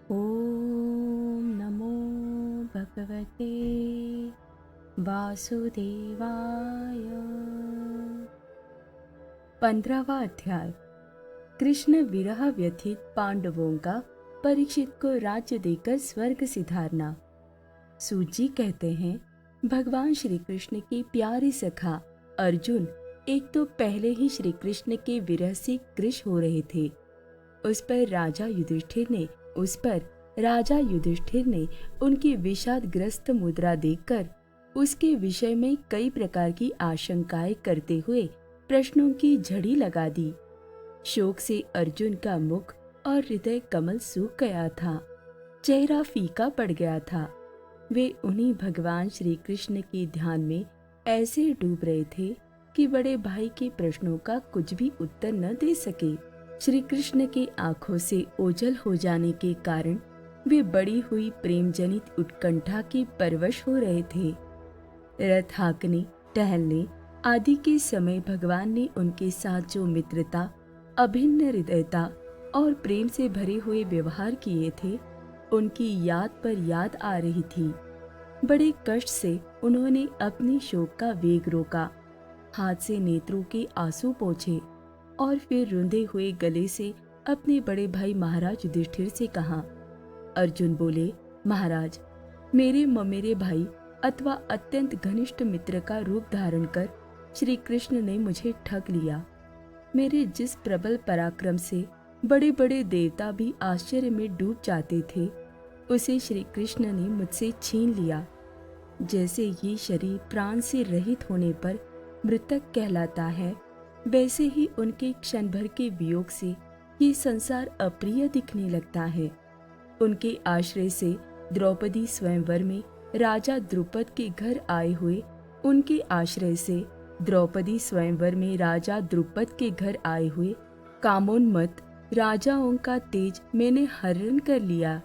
ॐ नमो भगवते वासुदेवाय। 15वां अध्याय। कृष्ण विरह व्यथित पांडवों का परीक्षित को राज्य देकर स्वर्ग सिधारना। सूत जी कहते हैं, भगवान श्री कृष्ण के प्यारे सखा अर्जुन एक तो पहले ही श्री कृष्ण के विरह से कृश हो रहे थे। उस पर राजा युधिष्ठिर ने उनकी विषादग्रस्त मुद्रा देखकर उसके विषय में कई प्रकार की आशंकाएं करते हुए प्रश्नों की झड़ी लगा दी। शोक से अर्जुन का मुख और हृदय कमल सूख गया था, चेहरा फीका पड़ गया था। वे उन्हीं भगवान श्री कृष्ण के ध्यान में ऐसे डूब रहे थे कि बड़े भाई के प्रश्नों का कुछ भी उत्तर न दे सके। श्री कृष्ण के आंखों से ओझल हो जाने के कारण वे बड़ी हुई प्रेम जनित उत्कंठा के परवश हो रहे थे। रथ हाँकने, टहलने आदि के समय भगवान ने उनके साथ जो मित्रता, अभिन्न हृदयता और प्रेम से भरे हुए व्यवहार किए थे, उनकी याद पर याद आ रही थी। बड़े कष्ट से उन्होंने अपनी शोक का वेग रोका, हाथ से नेत्रों के आंसू पोंछे और फिर रुंधे हुए गले से अपने बड़े भाई महाराज युधिष्ठिर से कहा। अर्जुन बोले, महाराज, मेरे ममेरे भाई अथवा अत्यंत घनिष्ठ मित्र का रूप धारण कर श्री कृष्ण ने मुझे ठग लिया। मेरे जिस प्रबल पराक्रम से बड़े बड़े देवता भी आश्चर्य में डूब जाते थे, उसे श्री कृष्ण ने मुझसे छीन लिया। जैसे ये शरीर प्राण से रहित होने पर मृतक कहलाता है, वैसे ही उनके क्षण भर के वियोग से ये संसार अप्रिय दिखने लगता है। उनके आश्रय से द्रौपदी स्वयंवर में राजा द्रुपद के घर आए हुए कामोन्मत्त राजाओं का तेज मैंने हरण कर लिया।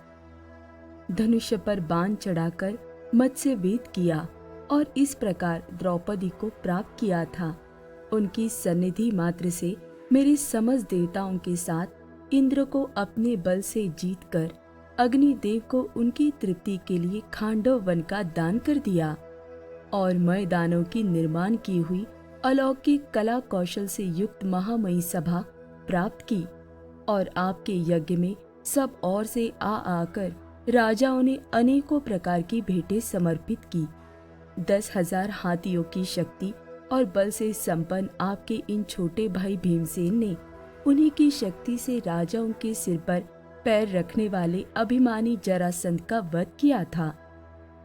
धनुष्य पर बाण चढ़ाकर मत्स्य वेद किया और इस प्रकार द्रौपदी को प्राप्त किया था। उनकी सन्निधि मात्र से मेरे समस्त देवताओं के साथ इंद्र को अपने बल से जीतकर अग्निदेव को उनकी तृप्ति के लिए खांडव वन का दान कर दिया और मैदानों की निर्माण की हुई अलौकिक कला कौशल से युक्त महामयी सभा प्राप्त की और आपके यज्ञ में सब ओर से आकर राजाओं ने अनेकों प्रकार की भेंटें समर्पित की। 10,000 हाथियों की शक्ति और बल से संपन्न आपके इन छोटे भाई भीमसेन ने उन्हीं की शक्ति से राजाओं के सिर पर पैर रखने वाले अभिमानी जरासंध का वध किया था।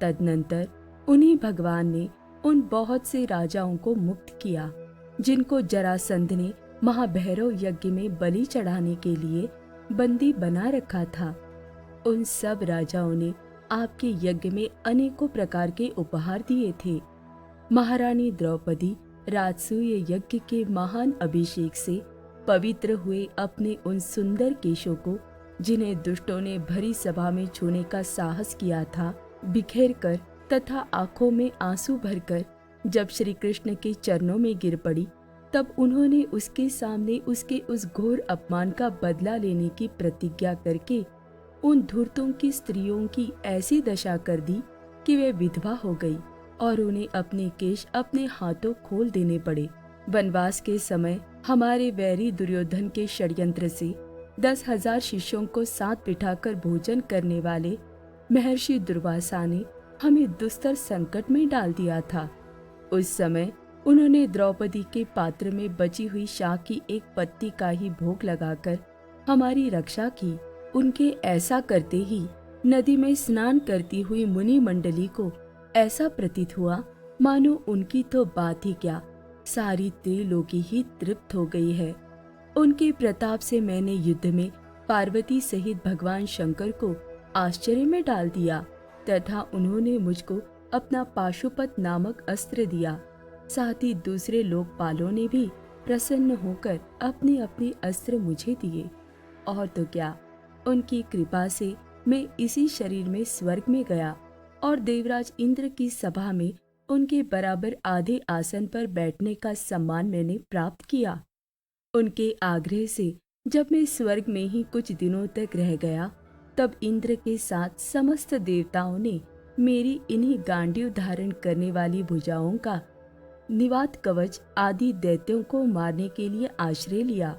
तदनंतर उन्हीं भगवान ने उन बहुत से राजाओं को मुक्त किया जिनको जरासंध ने महाभैरव यज्ञ में बलि चढ़ाने के लिए बंदी बना रखा था। उन सब राजाओं ने आपके यज्ञ में अनेकों प्रकार के उपहार दिए थे। महारानी द्रौपदी राजसूय यज्ञ के महान अभिषेक से पवित्र हुए अपने उन सुंदर केशों को, जिन्हें दुष्टों ने भरी सभा में छूने का साहस किया था, बिखेर कर तथा आंखों में आंसू भरकर जब श्री कृष्ण के चरणों में गिर पड़ी, तब उन्होंने उसके सामने उसके उस घोर अपमान का बदला लेने की प्रतिज्ञा करके उन धूर्तों की स्त्रियों की ऐसी दशा कर दी कि वे विधवा हो गई और उन्हें अपने केश अपने हाथों खोल देने पड़े। वनवास के समय हमारे वैरी दुर्योधन के षड्यंत्र से 10,000 शिष्यों को साथ बिठाकर भोजन करने वाले महर्षि दुर्वासा ने हमें दुस्तर संकट में डाल दिया था। उस समय उन्होंने द्रौपदी के पात्र में बची हुई शाख की एक पत्ती का ही भोग लगाकर हमारी रक्षा की। उनके ऐसा करते ही नदी में स्नान करती हुई मुनि मंडली को ऐसा प्रतीत हुआ मानो उनकी तो बात ही क्या, सारी त्रिलोकी ही तृप्त हो गई है। उनके प्रताप से मैंने युद्ध में पार्वती सहित भगवान शंकर को आश्चर्य में डाल दिया तथा उन्होंने मुझको अपना पाशुपत नामक अस्त्र दिया। साथ ही दूसरे लोकपालों ने भी प्रसन्न होकर अपने अपने अस्त्र मुझे दिए। और तो क्या, उनकी कृपा से मैं इसी शरीर में स्वर्ग में गया और देवराज इंद्र की सभा में उनके बराबर आधे आसन पर बैठने का सम्मान मैंने प्राप्त किया। उनके आग्रह से जब मैं स्वर्ग में ही कुछ दिनों तक रह गया, तब इंद्र के साथ समस्त देवताओं ने मेरी इन्हीं गांडीव धारण करने वाली भुजाओं का निवात कवच आदि दैत्यों को मारने के लिए आश्रय लिया।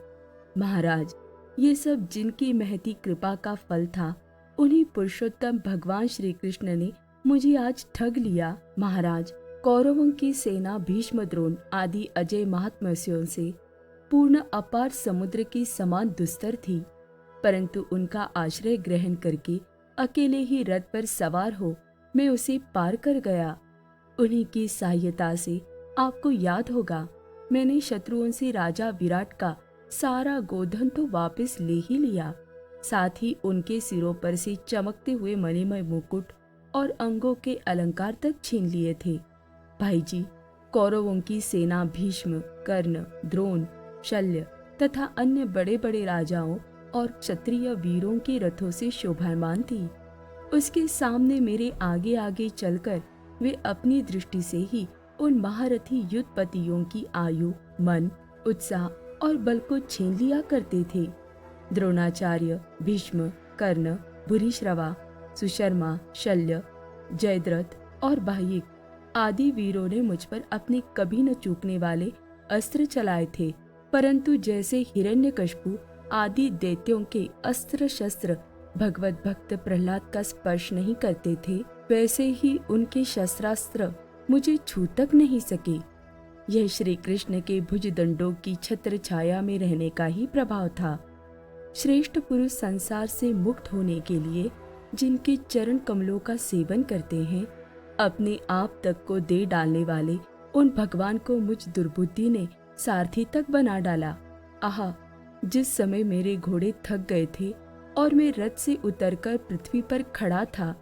महाराज, ये सब जिनकी महती कृपा का फल था, उन्हीं पुरुषोत्तम भगवान श्री कृष्ण ने मुझे आज ठग लिया। महाराज, कौरवों की सेना भीष्म, द्रोण आदि अजय महात्मस्यों से पूर्ण अपार समुद्र की समान दुस्तर थी, परंतु उनका आश्रय ग्रहण करके अकेले ही रथ पर सवार हो मैं उसे पार कर गया। उन्हीं की सहायता से आपको याद होगा, मैंने शत्रुओं से राजा विराट का सारा गोधन तो वापस ले ही लिया, साथ ही उनके सिरों पर से चमकते हुए मणिमय मुकुट और अंगों के अलंकार तक छीन लिए थे। भाई जी, कौरवों की सेना भीष्म, कर्ण, द्रोण, शल्य तथा अन्य बड़े बड़े राजाओं और क्षत्रिय वीरों के रथों से शोभायमान थी। उसके सामने मेरे आगे आगे चलकर वे अपनी दृष्टि से ही उन महारथी युद्धपतियों की आयु, मन, उत्साह और बल को छीन लिया करते थे। द्रोणाचार्य, भीष्म, कर्ण, भूरिश्रवा, सुशर्मा, शल्य, जयद्रथ और बाह्यिक आदि वीरों ने मुझ पर अपने कभी न चूकने वाले अस्त्र चलाए थे, परंतु जैसे हिरण्यकशिपु आदि दैत्यों के अस्त्र शस्त्र भगवत भक्त प्रहलाद का स्पर्श नहीं करते थे, वैसे ही उनके शस्त्रास्त्र मुझे छू तक नहीं सके। यह श्री कृष्ण के भुजदंडों की छत्र छाया में रहने का ही प्रभाव था। श्रेष्ठ पुरुष संसार से मुक्त होने के लिए जिनके चरण कमलों का सेवन करते हैं, अपने आप तक को दे डालने वाले उन भगवान को मुझ दुर्बुद्धि ने सारथी तक बना डाला। आहा, जिस समय मेरे घोड़े थक गए थे और मैं रथ से उतरकर पृथ्वी पर खड़ा था,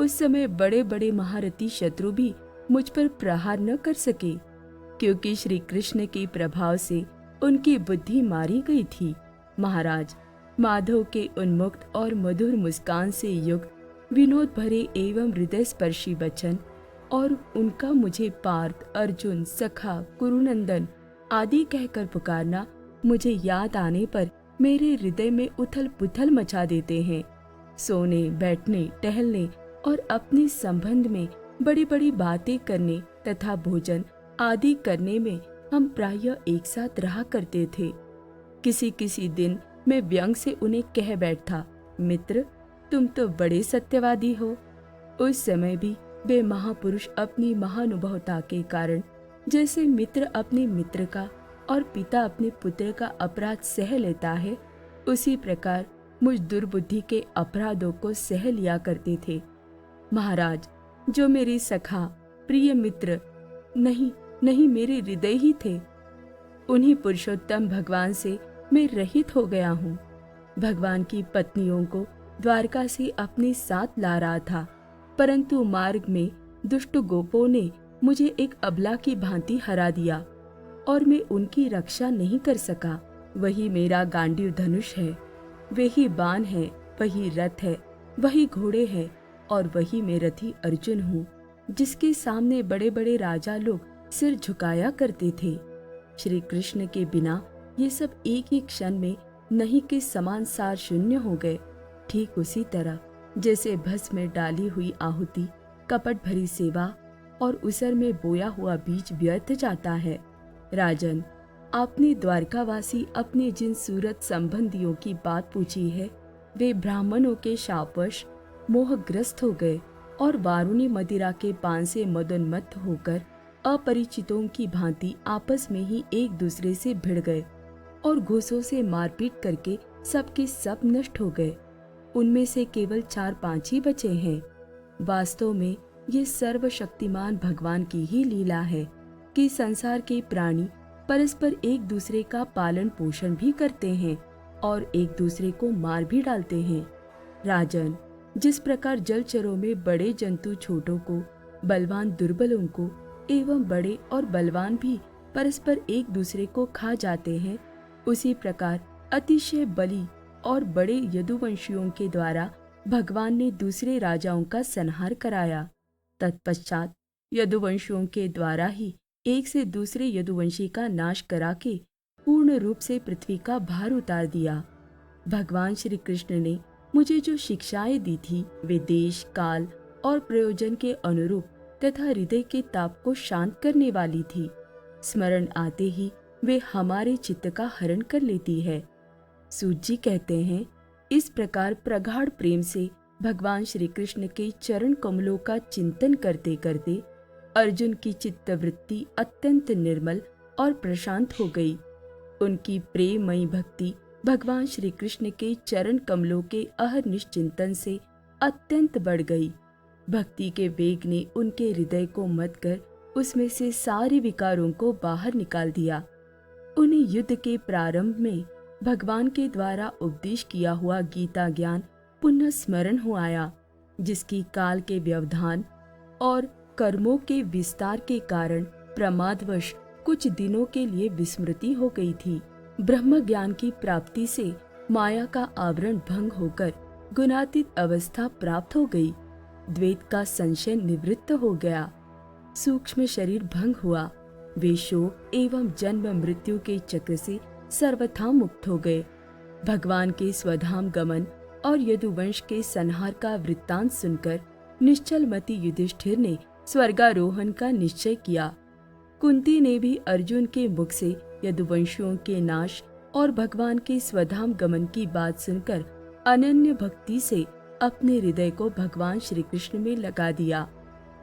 उस समय बड़े बड़े महारथी शत्रु भी मुझ पर प्रहार न कर सके, क्योंकि श्री कृष्ण के प्रभाव से उनकी बुद्धि मारी गई थी। महाराज, माधव के उन्मुक्त और मधुर मुस्कान से युक्त विनोद भरे एवं हृदय स्पर्शी वचन और उनका मुझे पार्थ, अर्जुन, सखा, कुरुनंदन आदि कहकर पुकारना मुझे याद आने पर मेरे हृदय में उथल पुथल मचा देते हैं। सोने, बैठने, टहलने और अपने संबंध में बड़ी बड़ी बातें करने तथा भोजन आदि करने में हम प्रायः एक साथ रहा करते थे। किसी किसी दिन मैं व्यंग से उन्हें कह बैठता, मित्र, तुम तो बड़े सत्यवादी हो। उस समय भी वे महापुरुष अपनी महानुभवता के कारण जैसे मित्र अपने मित्र का और पिता अपने पुत्र का अपराध सह लेता है, उसी प्रकार मुझ दुर्बुद्धि के अपराधों को सह लिया करते थे। महाराज, जो मेरे सखा, प्रिय मित्र नहीं मेरे हृदय ही थे, उन्हीं पुरुषोत्तम भगवान से मैं रहित हो गया हूँ। भगवान की पत्नियों को द्वारका से अपने साथ ला रहा था, परंतु मार्ग में दुष्ट गोपों ने मुझे एक अबला की भांति हरा दिया और मैं उनकी रक्षा नहीं कर सका। वही मेरा गांडीव धनुष है, वही बाण है, वही रथ है, वही घोड़े हैं और वही मैं रथी अर्जुन हूँ, जिसके सामने बड़े बड़े राजा लोग सिर झुकाया करते थे। श्री कृष्ण के बिना ये सब एक ही क्षण में नहीं के समान सार शून्य हो गए। ठीक उसी तरह जैसे भस्म में डाली हुई आहुति, कपट भरी सेवा और उसर में बोया हुआ बीज व्यर्थ जाता है। राजन, आपने द्वारकावासी अपने जिन सूरत संबंधियों की बात पूछी है, वे ब्राह्मणों के शापवश मोहग्रस्त हो गए और वारुणी मदिरा के पान से मदोन्मत्त होकर अपरिचितों की भांति आपस में ही एक दूसरे से भिड़ गए और घूसों से मारपीट करके सबके सब नष्ट हो गए। उनमें से केवल 4-5 ही बचे हैं। वास्तव में ये सर्वशक्तिमान भगवान की ही लीला है कि संसार के प्राणी परस्पर एक दूसरे का पालन पोषण भी करते हैं और एक दूसरे को मार भी डालते हैं। राजन, जिस प्रकार जलचरों में बड़े जंतु छोटों को, बलवान दुर्बलों को एवं बड़े और बलवान भी परस्पर एक दूसरे को खा जाते हैं, उसी प्रकार अतिशय बली और बड़े यदुवंशियों के द्वारा भगवान ने दूसरे राजाओं का संहार कराया। तत्पश्चात यदुवंशियों के द्वारा ही एक से दूसरे यदुवंशी का नाश करा के पूर्ण रूप से पृथ्वी का भार उतार दिया। भगवान श्री कृष्ण ने मुझे जो शिक्षाएं दी थी वे देश, काल और प्रयोजन के अनुरूप तथा हृदय के ताप को शांत करने वाली थी। स्मरण आते ही वे हमारे चित्त का हरण कर लेती है। सूत जी कहते हैं, इस प्रकार प्रगाढ़ प्रेम से भगवान श्री कृष्ण के चरण कमलों का चिंतन करते करते अर्जुन की चित्तवृत्ति अत्यंत निर्मल और प्रशांत हो गई। उनकी प्रेममयी भक्ति भगवान श्री कृष्ण के चरण कमलों के अहर्निश चिंतन से अत्यंत बढ़ गई। भक्ति के वेग ने उनके हृदय को मथ कर उसमें से सारे विकारों को बाहर निकाल दिया। उन्हें युद्ध के प्रारंभ में भगवान के द्वारा उपदेश किया हुआ गीता ज्ञान पुनः स्मरण हो आया, जिसकी काल के व्यवधान और कर्मों के विस्तार के कारण प्रमादवश कुछ दिनों के लिए विस्मृति हो गई थी। ब्रह्म ज्ञान की प्राप्ति से माया का आवरण भंग होकर गुणातीत अवस्था प्राप्त हो गई। द्वैत का संशय निवृत्त हो गया। सूक्ष्म शरीर भंग हुआ। वे शोक एवं जन्म मृत्यु के चक्र से सर्वथा मुक्त हो गए। भगवान के स्वधाम गमन और यदुवंश के संहार का वृत्तांत सुनकर निश्चल मति युधिष्ठिर ने स्वर्गारोहण का निश्चय किया। कुंती ने भी अर्जुन के मुख से यदुवंशियों के नाश और भगवान के स्वधाम गमन की बात सुनकर अनन्य भक्ति से अपने हृदय को भगवान श्री कृष्ण में लगा दिया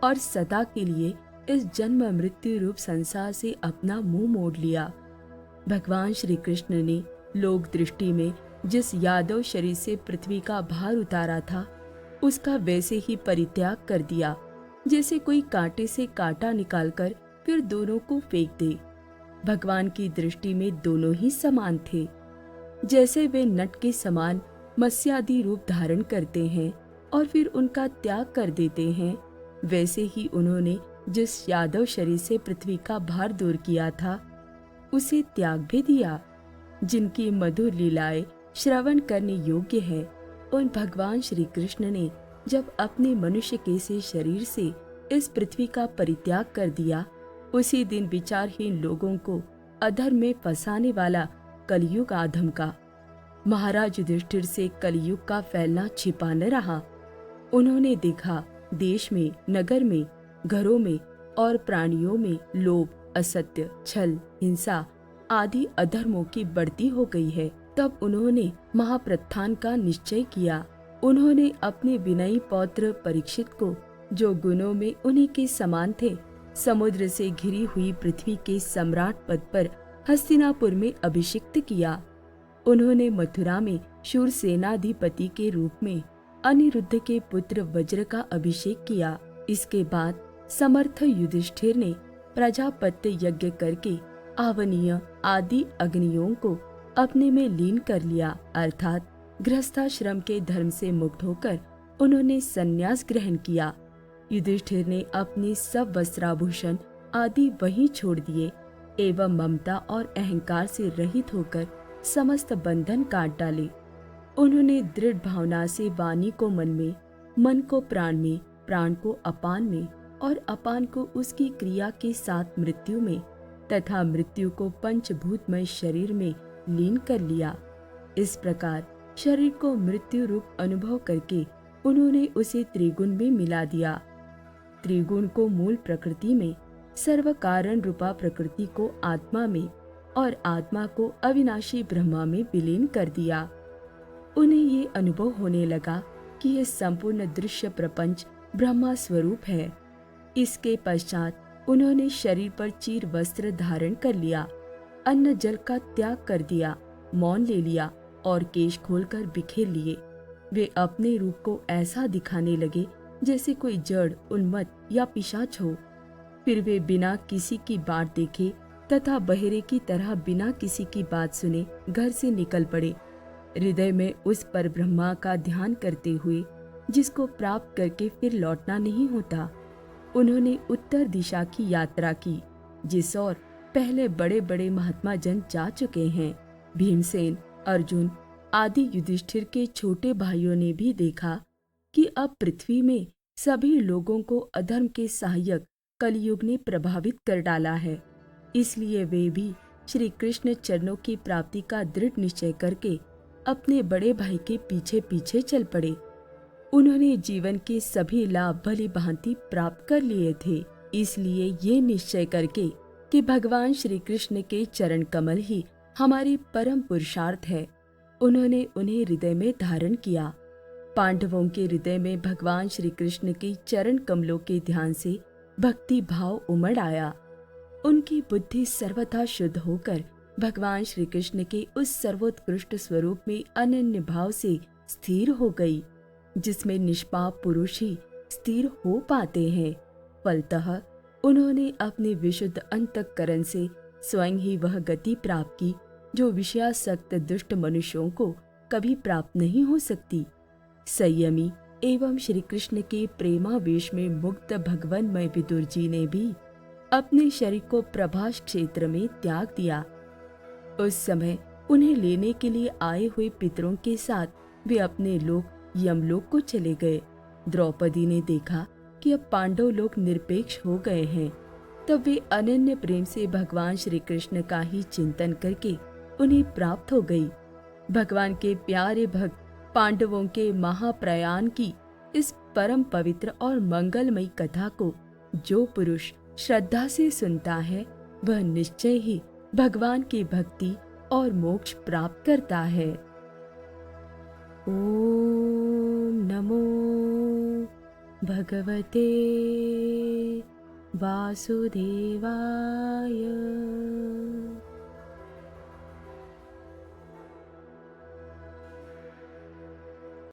और सदा के लिए इस जन्म मृत्यु रूप संसार से अपना मुंह मोड़ लिया। भगवान श्री कृष्ण ने लोक दृष्टि में जिस यादव शरीर से पृथ्वी का भार उतारा था, उसका वैसे ही परित्याग कर दिया, जैसे कोई कांटे से कांटा निकालकर फिर दोनों को फेंक दे। भगवान की दृष्टि में दोनों ही समान थे। जैसे वे नट के समान मत्स्यादि रूप धारण करते हैं और फिर उनका त्याग कर देते हैं, वैसे ही उन्होंने जिस यादव शरीर से पृथ्वी का भार दूर किया था, उसे त्याग भी दिया। जिनकी मधुर लीलाएं श्रवण करने योग्य है, उन भगवान श्री कृष्ण ने जब अपने मनुष्य के से शरीर से इस पृथ्वी का परित्याग कर दिया, उसी दिन विचारहीन लोगों को अधर्म में फंसाने वाला कलयुग आधम का। महाराज युधिष्ठिर से कलयुग का फैलना छिपा न रहा। उन्होंने देखा देश में, नगर में, घरों में और प्राणियों में लोभ, असत्य, छल, हिंसा आदि अधर्मों की बढ़ती हो गई है। तब उन्होंने महाप्रत्थान का निश्चय किया। उन्होंने अपने विनयी पौत्र परीक्षित को, जो गुणों में उन्हीं के समान थे, समुद्र से घिरी हुई पृथ्वी के सम्राट पद पर हस्तिनापुर में अभिषिक्त किया। उन्होंने मथुरा में शूरसेनाधिपति के रूप में अनिरुद्ध के पुत्र वज्र का अभिषेक किया। इसके बाद समर्थ युधिष्ठिर ने प्रजापत्य यज्ञ करके आवनीय आदि अग्नियों को अपने में लीन कर लिया, अर्थात गृहस्थाश्रम के धर्म से मुक्त होकर उन्होंने संन्यास ग्रहण किया। युधिष्ठिर ने अपने सब वस्त्राभूषण आदि वहीं छोड़ दिए एवं ममता और अहंकार से रहित होकर समस्त बंधन काट डाले। उन्होंने दृढ़ भावना से वाणी को मन में, मन को प्राण में, प्राण को अपान में और अपान को उसकी क्रिया के साथ मृत्यु में तथा मृत्यु को पंचभूतमय शरीर में लीन कर लिया। इस प्रकार शरीर को मृत्यु रूप अनुभव करके उन्होंने उसे त्रिगुण में मिला दिया। त्रिगुण को मूल प्रकृति में, सर्व कारण रूपा प्रकृति को आत्मा में और आत्मा को अविनाशी ब्रह्मा में विलीन कर दिया। उन्हें ये अनुभव होने लगा कि यह संपूर्ण दृश्य प्रपंच ब्रह्मा स्वरूप है। इसके पश्चात उन्होंने शरीर पर चीर वस्त्र धारण कर लिया, अन्न जल का त्याग कर दिया, मौन ले लिया और केश खोलकर बिखेर लिए। वे अपने रूप को ऐसा दिखाने लगे जैसे कोई जड़, उन्मत्त या पिशाच हो। फिर वे बिना किसी की बात देखे तथा बहेरे की तरह बिना किसी की बात सुने घर से निकल पड़े, हृदय में उस पर ब्रह्मा का ध्यान करते हुए जिसको प्राप्त करके फिर लौटना नहीं होता। उन्होंने उत्तर दिशा की यात्रा की, जिस ओर पहले बड़े बड़े महात्मा जन जा चुके हैं। भीमसेन, अर्जुन आदि युधिष्ठिर के छोटे भाइयों ने भी देखा कि अब पृथ्वी में सभी लोगों को अधर्म के सहायक कलयुग ने प्रभावित कर डाला है। इसलिए वे भी श्री कृष्ण चरणों की प्राप्ति का दृढ़ निश्चय करके अपने बड़े भाई के पीछे पीछे चल पड़े। उन्होंने जीवन के सभी लाभ भली भांति प्राप्त कर लिए थे, इसलिए ये निश्चय करके कि भगवान श्री कृष्ण के चरण कमल ही हमारी परम पुरुषार्थ है, उन्होंने उन्हें हृदय में धारण किया। पांडवों के हृदय में भगवान श्री कृष्ण के चरण कमलों के ध्यान से भक्ति भाव उमड़ आया। उनकी बुद्धि सर्वथा शुद्ध होकर भगवान श्री कृष्ण के उस सर्वोत्कृष्ट स्वरूप में अनन्य भाव से स्थिर हो गई, जिसमें निष्पाप पुरुष ही स्थिर हो पाते हैं। फलतः उन्होंने अपने विशुद्ध अंतःकरण से स्वयं ही वह गति प्राप्त की जो विषयासक्त दुष्ट मनुष्यों को कभी प्राप्त नहीं हो सकती। संयमी एवं श्री कृष्ण के प्रेमावेश में मुक्त भगवानमय विदुर जी ने भी अपने शरीर को प्रभास क्षेत्र में त्याग दिया। उस समय उन्हें लेने के लिए आए हुए पितरों के साथ वे अपने लोक यमलोक को चले गए। द्रौपदी ने देखा कि अब पांडव लोग निरपेक्ष हो गए हैं, तब वे अनन्य प्रेम से भगवान श्री कृष्ण का ही चिंतन करके उन्हें प्राप्त हो गई। भगवान के प्यारे भक्त पांडवों के महाप्रयाण की इस परम पवित्र और मंगलमयी कथा को जो पुरुष श्रद्धा से सुनता है, वह निश्चय ही भगवान की भक्ति और मोक्ष प्राप्त करता है। ओम नमो भगवते वासुदेवाय।